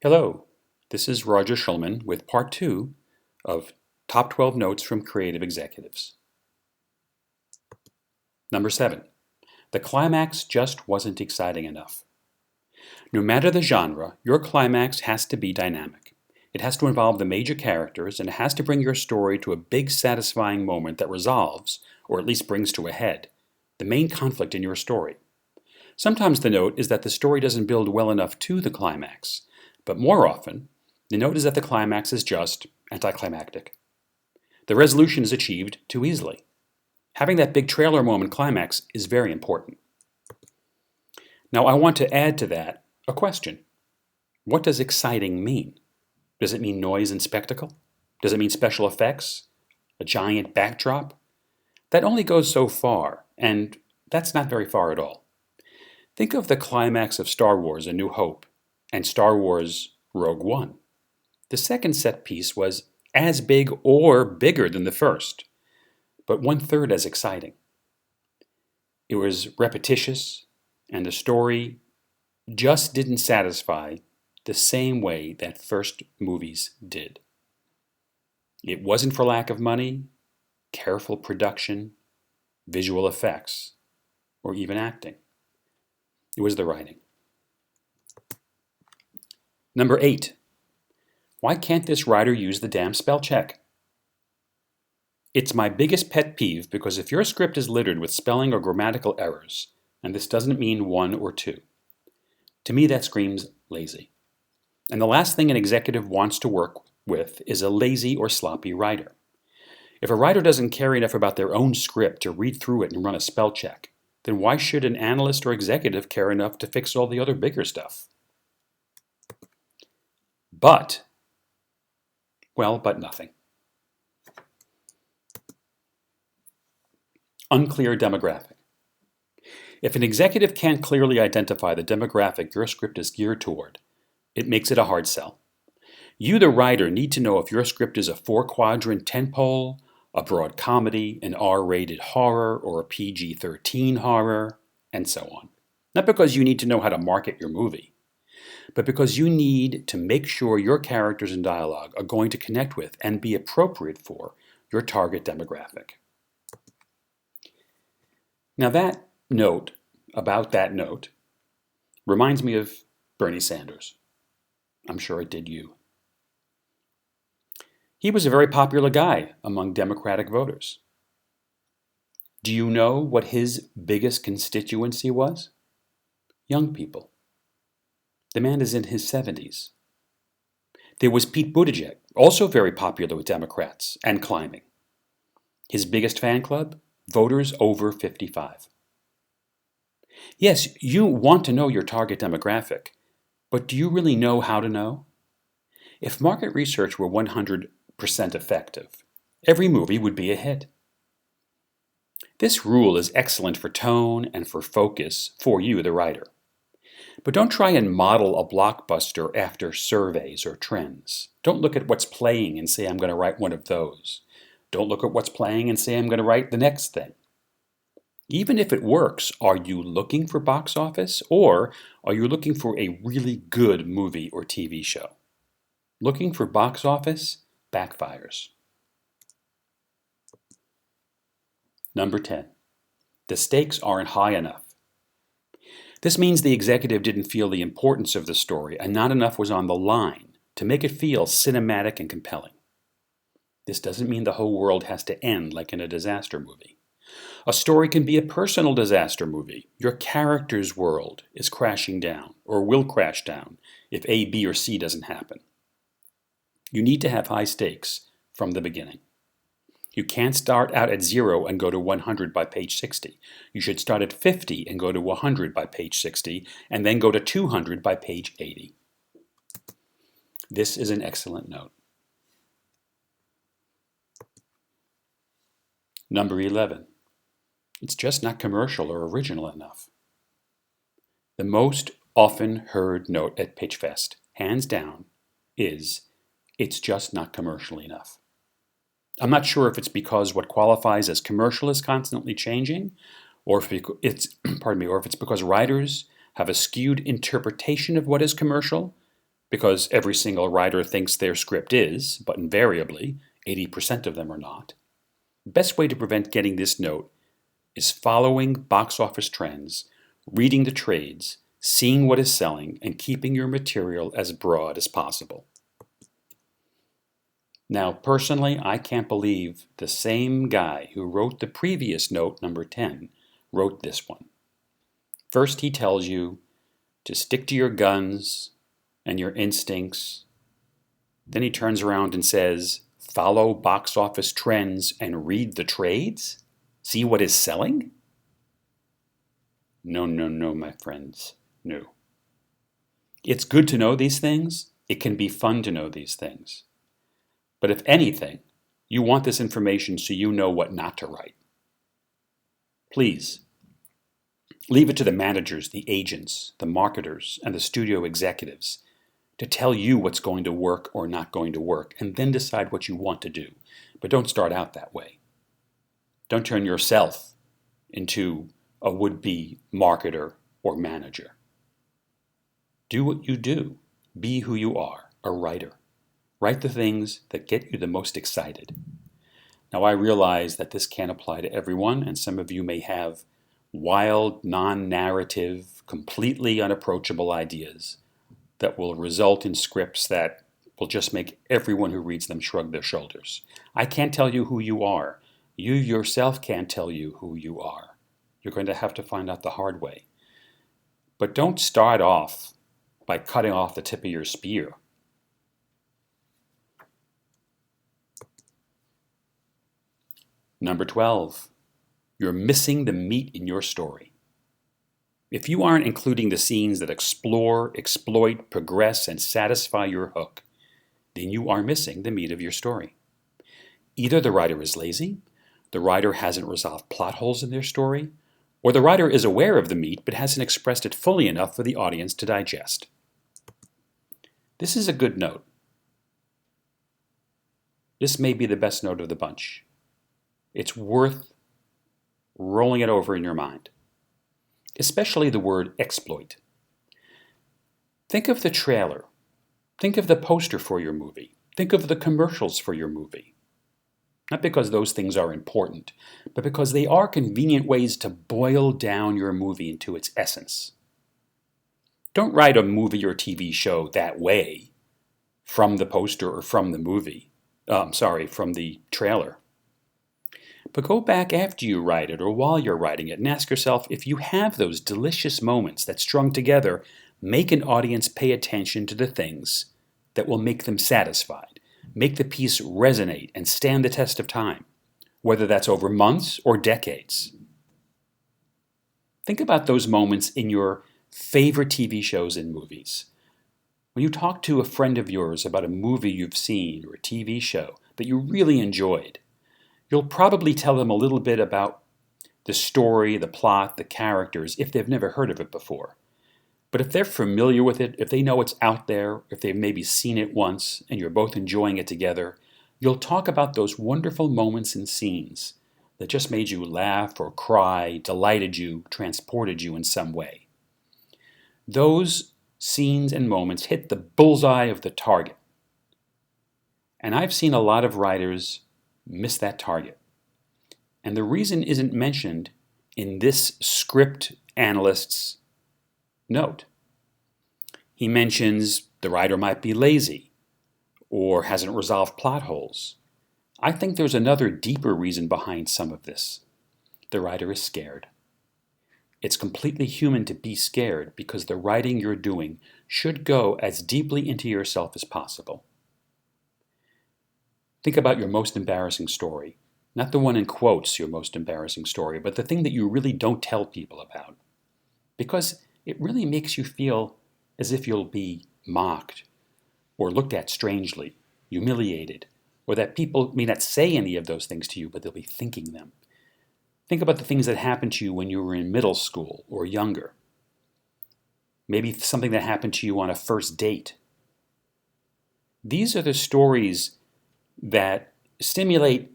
Hello, this is Roger Schulman with part 2 of Top 12 Notes from Creative Executives. Number 7. The climax just wasn't exciting enough. No matter the genre, your climax has to be dynamic. It has to involve the major characters, and it has to bring your story to a big satisfying moment that resolves, or at least brings to a head, the main conflict in your story. Sometimes the note is that the story doesn't build well enough to the climax, but more often, the note is that the climax is just anticlimactic. The resolution is achieved too easily. Having that big trailer moment climax is very important. Now, I want to add to that a question. What does exciting mean? Does it mean noise and spectacle? Does it mean special effects? A giant backdrop? That only goes so far, and that's not very far at all. Think of the climax of Star Wars: A New Hope and Star Wars: Rogue One. The second set piece was as big or bigger than the first, but 1/3 as exciting. It was repetitious, and the story just didn't satisfy the same way that first movies did. It wasn't for lack of money, careful production, visual effects, or even acting. It was the writing. Number 8. Why can't this writer use the damn spell check? It's my biggest pet peeve because if your script is littered with spelling or grammatical errors, and this doesn't mean one or two, to me that screams lazy. And the last thing an executive wants to work with is a lazy or sloppy writer. If a writer doesn't care enough about their own script to read through it and run a spell check, then why should an analyst or executive care enough to fix all the other bigger stuff? But nothing. Unclear demographic. If an executive can't clearly identify the demographic your script is geared toward, it makes it a hard sell. You, the writer, need to know if your script is a 4-quadrant tentpole, a broad comedy, an R-rated horror, or a PG-13 horror, and so on. Not because you need to know how to market your movie, but because you need to make sure your characters and dialogue are going to connect with and be appropriate for your target demographic. Now that note, reminds me of Bernie Sanders. I'm sure it did you. He was a very popular guy among Democratic voters. Do you know what his biggest constituency was? Young people. The man is in his 70s. There was Pete Buttigieg, also very popular with Democrats and climbing. His biggest fan club? Voters over 55. Yes, you want to know your target demographic, but do you really know how to know? If market research were 100% effective, every movie would be a hit. This rule is excellent for tone and for focus for you, the writer. But don't try and model a blockbuster after surveys or trends. Don't look at what's playing and say, I'm going to write one of those. Don't look at what's playing and say, I'm going to write the next thing. Even if it works, are you looking for box office, or are you looking for a really good movie or TV show? Looking for box office backfires. Number 10. The stakes aren't high enough. This means the executive didn't feel the importance of the story and not enough was on the line to make it feel cinematic and compelling. This doesn't mean the whole world has to end like in a disaster movie. A story can be a personal disaster movie. Your character's world is crashing down or will crash down if A, B, or C doesn't happen. You need to have high stakes from the beginning. You can't start out at 0 and go to 100 by page 60. You should start at 50 and go to 100 by page 60, and then go to 200 by page 80. This is an excellent note. Number 11. It's just not commercial or original enough. The most often heard note at PitchFest, hands down, is it's just not commercial enough. I'm not sure if it's because what qualifies as commercial is constantly changing, or if it's because writers have a skewed interpretation of what is commercial, because every single writer thinks their script is, but invariably 80% of them are not. The best way to prevent getting this note is following box office trends, reading the trades, seeing what is selling, and keeping your material as broad as possible. Now, personally, I can't believe the same guy who wrote the previous note, number 10, wrote this one. First, he tells you to stick to your guns and your instincts. Then he turns around and says, follow box office trends and read the trades? See what is selling? No, no, no, my friends, no. It's good to know these things. It can be fun to know these things. But if anything, you want this information so you know what not to write. Please, leave it to the managers, the agents, the marketers, and the studio executives to tell you what's going to work or not going to work, and then decide what you want to do. But don't start out that way. Don't turn yourself into a would-be marketer or manager. Do what you do. Be who you are, a writer. Write the things that get you the most excited. Now, I realize that this can't apply to everyone, and some of you may have wild, non-narrative, completely unapproachable ideas that will result in scripts that will just make everyone who reads them shrug their shoulders. I can't tell you who you are. You yourself can't tell you who you are. You're going to have to find out the hard way. But don't start off by cutting off the tip of your spear. Number 12, you're missing the meat in your story. If you aren't including the scenes that explore, exploit, progress, and satisfy your hook, then you are missing the meat of your story. Either the writer is lazy, the writer hasn't resolved plot holes in their story, or the writer is aware of the meat but hasn't expressed it fully enough for the audience to digest. This is a good note. This may be the best note of the bunch. It's worth rolling it over in your mind, especially the word exploit. Think of the trailer. Think of the poster for your movie. Think of the commercials for your movie. Not because those things are important, but because they are convenient ways to boil down your movie into its essence. Don't write a movie or TV show that way, from the poster or from the movie. From the trailer. But go back after you write it or while you're writing it and ask yourself if you have those delicious moments that strung together make an audience pay attention to the things that will make them satisfied, make the piece resonate and stand the test of time, whether that's over months or decades. Think about those moments in your favorite TV shows and movies. When you talk to a friend of yours about a movie you've seen or a TV show that you really enjoyed, you'll probably tell them a little bit about the story, the plot, the characters, if they've never heard of it before. But if they're familiar with it, if they know it's out there, if they've maybe seen it once and you're both enjoying it together, you'll talk about those wonderful moments and scenes that just made you laugh or cry, delighted you, transported you in some way. Those scenes and moments hit the bullseye of the target. And I've seen a lot of writers miss that target. And the reason isn't mentioned in this script analyst's note. He mentions the writer might be lazy or hasn't resolved plot holes. I think there's another deeper reason behind some of this. The writer is scared. It's completely human to be scared because the writing you're doing should go as deeply into yourself as possible. Think about your most embarrassing story. Not the one in quotes, your most embarrassing story, but the thing that you really don't tell people about. Because it really makes you feel as if you'll be mocked or looked at strangely, humiliated, or that people may not say any of those things to you, but they'll be thinking them. Think about the things that happened to you when you were in middle school or younger. Maybe something that happened to you on a first date. These are the stories that stimulate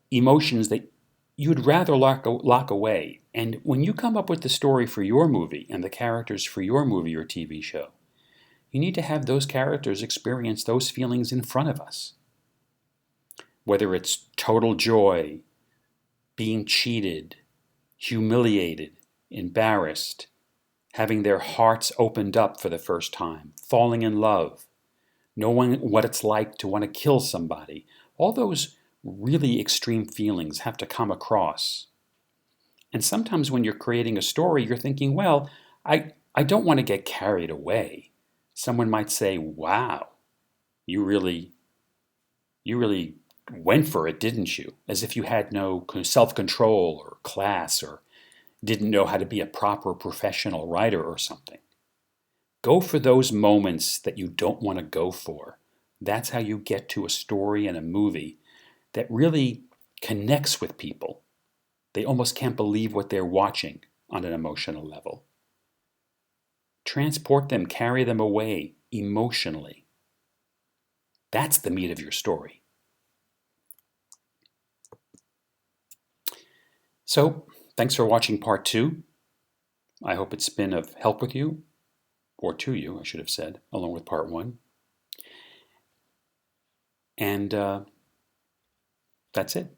emotions that you'd rather lock away. And when you come up with the story for your movie and the characters for your movie or TV show, You need to have those characters experience those feelings in front of us. Whether it's total joy, being cheated, humiliated, embarrassed, having their hearts opened up for the first time, falling in love, knowing what it's like to want to kill somebody. All those really extreme feelings have to come across. And sometimes when you're creating a story, you're thinking, well, I don't want to get carried away. Someone might say, wow, you really went for it, didn't you? As if you had no self-control or class or didn't know how to be a proper professional writer or something. Go for those moments that you don't want to go for. That's how you get to a story and a movie that really connects with people. They almost can't believe what they're watching on an emotional level. Transport them, carry them away emotionally. That's the meat of your story. So, thanks for watching part 2. I hope it's been of help with you, or to you, I should have said, along with part 1. And that's it.